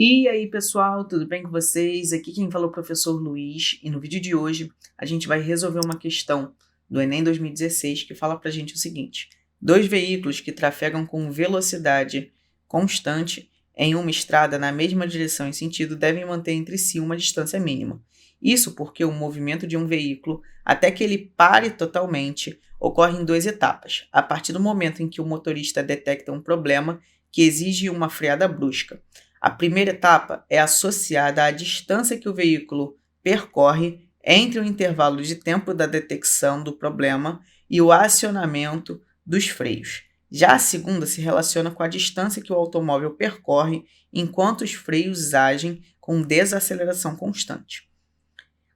E aí, pessoal, tudo bem com vocês? Aqui quem falou é o professor Luiz, e no vídeo de hoje a gente vai resolver uma questão do Enem 2016 que fala pra gente o seguinte: dois veículos que trafegam com velocidade constante em uma estrada na mesma direção e sentido devem manter entre si uma distância mínima. Isso porque o movimento de um veículo, até que ele pare totalmente, ocorre em duas etapas. A partir do momento em que o motorista detecta um problema que exige uma freada brusca. A primeira etapa é associada à distância que o veículo percorre entre o intervalo de tempo da detecção do problema e o acionamento dos freios. Já a segunda se relaciona com a distância que o automóvel percorre enquanto os freios agem com desaceleração constante.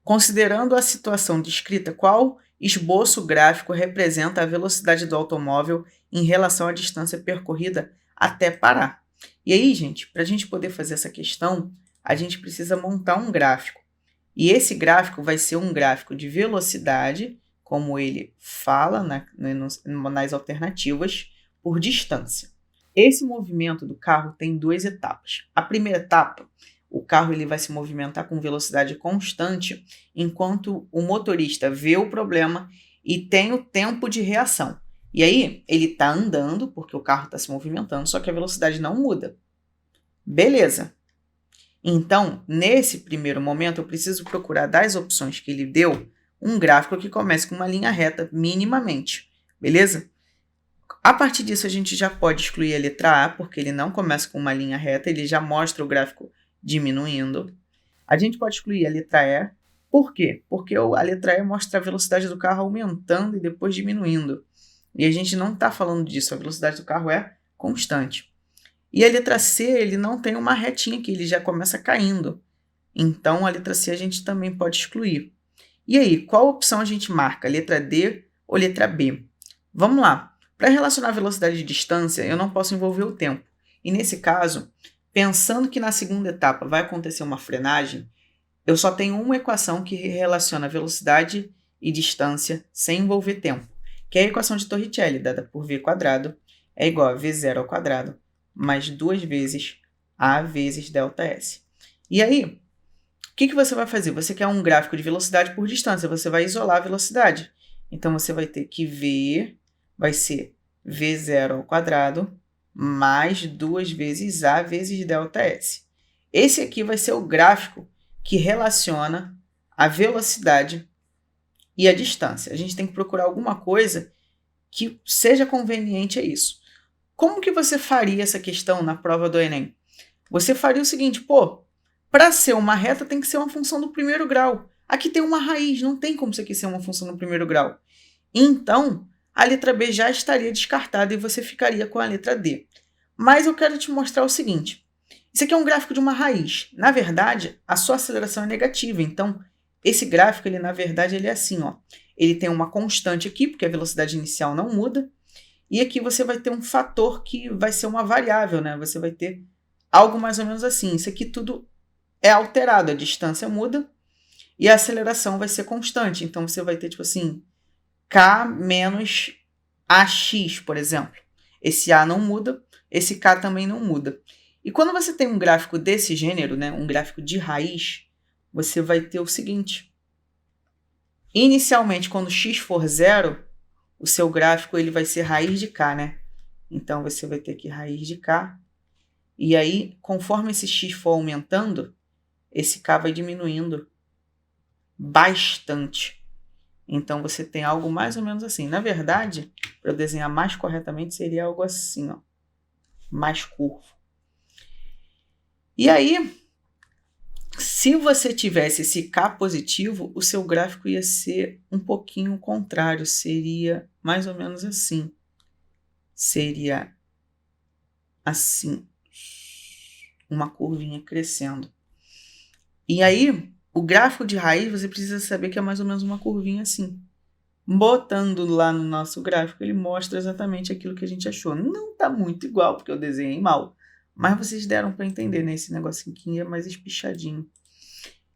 Considerando a situação descrita, qual esboço gráfico representa a velocidade do automóvel em relação à distância percorrida até parar? E aí, gente, para a gente poder fazer essa questão, a gente precisa montar um gráfico. E esse gráfico vai ser um gráfico de velocidade, como ele fala nas alternativas, por distância. Esse movimento do carro tem duas etapas. A primeira etapa, o carro ele vai se movimentar com velocidade constante, enquanto o motorista vê o problema e tem o tempo de reação. E aí, ele está andando, porque o carro está se movimentando, só que a velocidade não muda. Beleza. Então, nesse primeiro momento, eu preciso procurar das opções que ele deu, um gráfico que comece com uma linha reta, minimamente. Beleza? A partir disso, a gente já pode excluir a letra A, porque ele não começa com uma linha reta, ele já mostra o gráfico diminuindo. A gente pode excluir a letra E. Por quê? Porque a letra E mostra a velocidade do carro aumentando e depois diminuindo. E a gente não está falando disso, a velocidade do carro é constante. E a letra C, ele não tem uma retinha aqui, ele já começa caindo. Então, a letra C a gente também pode excluir. E aí, qual opção a gente marca? Letra D ou letra B? Vamos lá. Para relacionar velocidade e distância, eu não posso envolver o tempo. E nesse caso, pensando que na segunda etapa vai acontecer uma frenagem, eu só tenho uma equação que relaciona velocidade e distância sem envolver tempo, que é a equação de Torricelli, dada por v² é igual a v0² mais 2 vezes a vezes ΔS. E aí, o que você vai fazer? Você quer um gráfico de velocidade por distância, você vai isolar a velocidade. Então, você vai ter que V vai ser v0² mais 2 vezes a vezes ΔS. Esse aqui vai ser o gráfico que relaciona a velocidade e a distância. A gente tem que procurar alguma coisa que seja conveniente a isso. Como que você faria essa questão na prova do Enem? Você faria o seguinte, para ser uma reta tem que ser uma função do primeiro grau. Aqui tem uma raiz, não tem como isso aqui ser uma função do primeiro grau. Então, a letra B já estaria descartada e você ficaria com a letra D. Mas eu quero te mostrar o seguinte, isso aqui é um gráfico de uma raiz. Na verdade, a sua aceleração é negativa, então esse gráfico, ele, na verdade, ele é assim, ó. Ele tem uma constante aqui, porque a velocidade inicial não muda, e aqui você vai ter um fator que vai ser uma variável, né? Você vai ter algo mais ou menos assim. Isso aqui tudo é alterado, a distância muda e a aceleração vai ser constante. Então, você vai ter, tipo assim, K menos AX, por exemplo. Esse A não muda, esse K também não muda. E quando você tem um gráfico desse gênero, né, um gráfico de raiz, você vai ter o seguinte. Inicialmente, quando x for zero, o seu gráfico ele vai ser raiz de K, né? Então, você vai ter aqui raiz de K. E aí, conforme esse x for aumentando, esse K vai diminuindo bastante. Então, você tem algo mais ou menos assim. Na verdade, para eu desenhar mais corretamente, seria algo assim, ó, mais curvo. E aí, se você tivesse esse K positivo, o seu gráfico ia ser um pouquinho contrário, seria mais ou menos assim. Seria assim, uma curvinha crescendo. E aí, o gráfico de raiz, você precisa saber que é mais ou menos uma curvinha assim. Botando lá no nosso gráfico, ele mostra exatamente aquilo que a gente achou. Não está muito igual, porque eu desenhei mal. Mas vocês deram para entender, né? Esse negocinho aqui é mais espichadinho.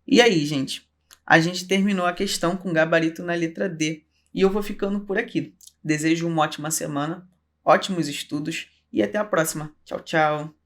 E aí, gente? A gente terminou a questão com gabarito na letra D. E eu vou ficando por aqui. Desejo uma ótima semana, ótimos estudos e até a próxima. Tchau, tchau!